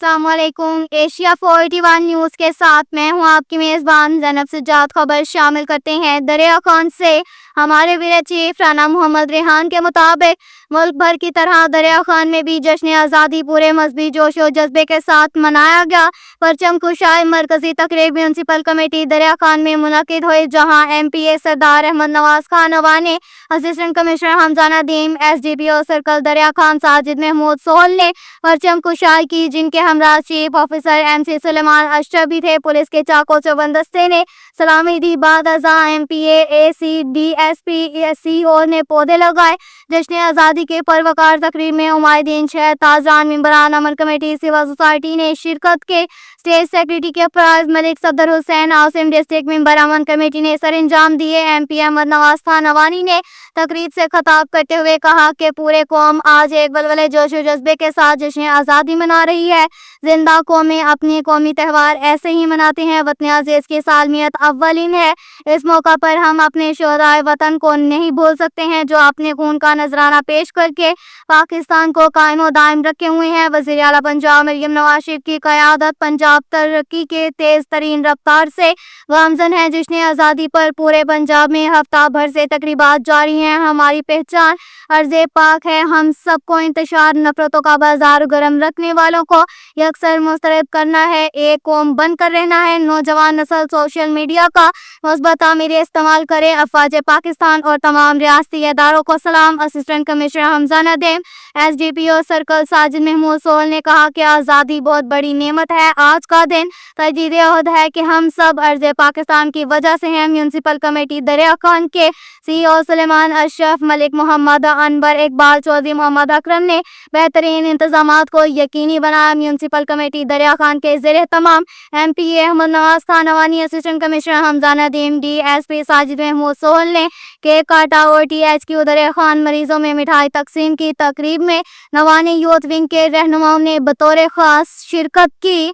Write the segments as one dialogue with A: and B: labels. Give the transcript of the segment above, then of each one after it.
A: अस्सलाम वालेकुम। Asia 41 news के साथ मैं हूं आपकी मेज़बान ज़ैनब सज्जाद। खबर शामिल करते हैं। दरिया खान से हमारे ब्यूरो चीफ राना मोहम्मद रेहान के मुताबिक मुल्क भर की तरह दरिया खान में भी जश्न आज़ादी पूरे मजहबी जोश और जज्बे के साथ मनाया गया। परचम कुशाई मरकजी तकरीब म्यूनसिपल कमेटी दरिया खान में मुनक़िद हुई, जहाँ MPA Sardar Ahmed Nawaz Khan Awani, assistant commissioner Hamza Nadeem, SDPO circle Darya Khan Sajid Mahmood Sohal ने परचम कुशाई की, जिनके हमरा chief officer MC Suleman Ashraf भी थे। पुलिस के चाको चौबंद दस्ते ने सलामी दी। बाद अज़ा MPA AC DSP CO ने पौधे लगाए। जश्न आज़ादी के परवकार तकरीब में उमायदीन शहर ताजान मेंबरान अमल कमेटी सिविल सोसाइटी ने शिरकत के। स्टेट सेक्रेटरी के प्राइज मलिक सफदर हुसैन आसिम, डिस्ट्रिक्ट मेंबर अमन कमेटी ने सर अंजाम दिए। MP अहमद नवाज खान अवानी ने तकरीब से खिताब करते हुए कहा कि पूरे कौम आज एक बलबले जोश और जज्बे के साथ जश्न आज़ादी मना रही है। जिंदा कौमें अपने कौमी त्यौहार ऐसे ही मनाते हैं। वतन अज़ीज़ की सालमियत अव्वलीन है। इस मौका पर हम अपने शोहदाए वतन को नहीं भूल सकते हैं, जो अपने खून का नजराना पेश करके पाकिस्तान को कायम और दायम रखे हुए हैं। वज़ीर आला पंजाब मरियम नवाज शरीफ की क़यादत पंजाब तरक्की के तेज तरीन रफ्तार से गामजन है। जश्न आज़ादी पर पूरे पंजाब में हफ्ता भर से तकरीबात जारी हैं। हमारी पहचान अर्ज़े पाक है। हम सबको इंतशार नफरतों का बाजार गर्म रखने वालों को यकसर मुस्तरद करना है। एक कौम बनकर रहना है। नौजवान नस्ल सोशल मीडिया का मुस्बत आमिर इस्तेमाल करे। अफवाज पाकिस्तान और तमाम रियासती इदारों को सलाम। Assistant commissioner Hamza Nadeem, SDPO circle Sajid Mahmood Sohal ने कहा कि आज़ादी बहुत बड़ी नेमत है। आज का दिन तजदीद अहद है कि हम सब अर्ज़े पाकिस्तान की वजह से हैं। म्यूनसिपल कमेटी दरिया खान के CEO सुलेमान अशरफ, मलिक मोहम्मद अनवर, इकबाल चौधरी, मोहम्मद अकरम ने बेहतरीन इंतजामात को यकीनी बनाया। म्यूनसिपल कमेटी दरिया खान के ज़ेरे तमाम MPA Ahmad Nawaz Khan Awani, assistant commissioner Hamza Nadeem, DSP Sajid Mahmood Sohal ने केक काटा और THQ दरिया खान मरीजों में मिठाई तकसीम की। तकरीब में नवानी यूथ विंग के रहनुमाओं ने बतौर खास शिरकत की।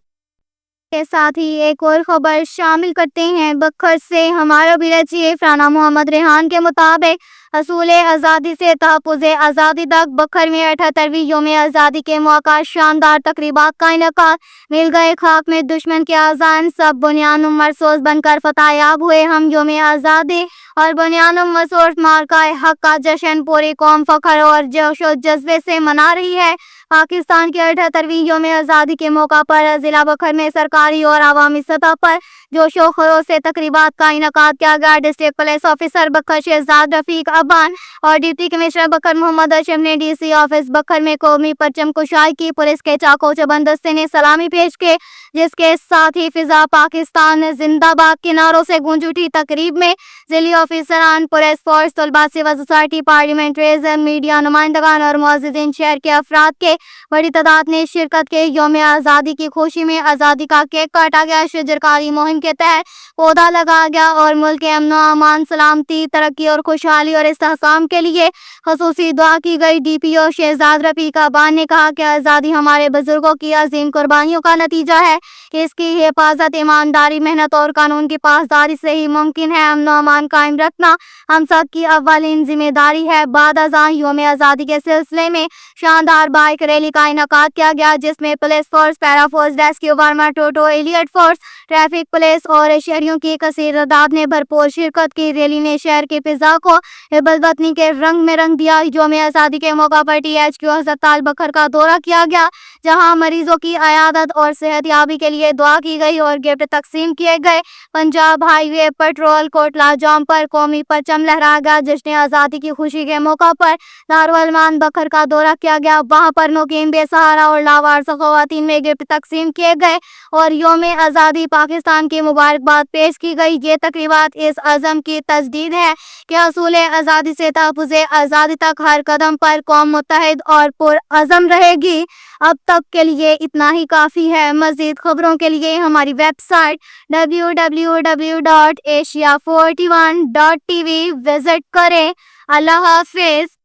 A: के साथ ही एक और खबर शामिल करते हैं। बखर से हमारा ब्यूरो चीफ राना मोहम्मद रेहान के मुताबिक असूल आज़ादी से तहफ़्फ़ुज़ आज़ादी तक बखर में 78वीं यौम आज़ादी के मौका शानदार तकरीबात का इनेकाद। मिल गए खाक में दुश्मन के आज़ान, सब बुनियान मरसूस बनकर फतहयाब हुए। हम यौम आज़ादी और बुनियान मरसूस मार्काए हक का जश्न पूरी कौम फख्र और जोश और जज्बे से मना रही है। पाकिस्तान की 78वीं यौम आज़ादी के मौका पर जिला बखर में सरकारी और अवामी सतह पर जोशो खरोश से तकरीबात का इनेकाद किया गया। डिस्ट्रिक्ट पुलिस ऑफिसर बखर शहजाद रफीक अबान और डिप्टी कमिश्नर बखर मोहम्मद अशरफ ने DC ऑफिस बखर में कौमी परचम कुशाई की। पुलिस के चाको चौबंद दस्ते ने सलामी पेश की, जिसके साथ ही फिजा पाकिस्तान जिंदाबाद के नारों से गूंज उठी। तकरीब में जिली ऑफिसरान, पुलिस फोर्स, तलबा, सिविल सोसाइटी, पार्लियामेंट्रीज, मीडिया नुमाइंदगान और मुअज़्ज़िज़ीन शहर के अफराद के बड़ी तादाद ने शिरकत के। यौम आज़ादी की खुशी में आज़ादी का केक काटा गया। शजरकारी मुहिम के तहत पौधा लगाया गया और मुल्क के अमन अमान, सलामती, तरक्की और खुशहाली और इस्तेहसाम के लिए खसूसी दुआ की गई। DPO शहजाद रफीक अबान ने कहा कि आज़ादी हमारे बुजुर्गों की अजीम कुर्बानियों का नतीजा है। इसकी हिफाजत ईमानदारी, मेहनत और कानून की पासदारी से ही मुमकिन है। अमन अमान कायम रखना हम सब की अव्वलीन जिम्मेदारी है। बाद अज़ां यौम आज़ादी के सिलसिले में शानदार बाइक रैली का इनेकाद किया गया, जिसमें police force, para force, rescue, वर्मा, टोटो, एलियट फोर्स, ट्रैफिक पुलिस और शहरियों की कसीर तादाद ने भरपूर शिरकत की। रैली ने शहर की फिजा को हिब्बत-वतनी के रंग में रंग दिया। यौम आज़ादी के मौका पर THQ अस्पताल बखर का दौरा किया गया, जहां मरीजों की अयादत और सेहतयाबी के लिए दुआ की गई और गिफ्ट तकसीम किए गए। Punjab highway petrol Kotla germ पर कौमी परचम लहराया गया। जश्न आज़ादी की खुशी के मौका पर दारुल-अमान बखर का दौरा किया गया। वहां पर मुकीम बेसहारा और लावारिस ख़वातीन में गिफ्ट तकसीम किए गए और यौम आज़ादी पाकिस्तान की मुबारकबाद पेश की गई। ये तकरीबात इस अज़म की तजदीद है कि असूल आज़ादी से तहफ़्फ़ुज़ आज़ादी तक हर कदम पर कौम मुत्तहिद और पुरअज़म रहेगी। अब तक के लिए इतना ही काफ़ी है। मज़ीद खबरों के लिए हमारी वेबसाइट www.asia41.tv विजिट करें। अल्लाह हाफ़िज़।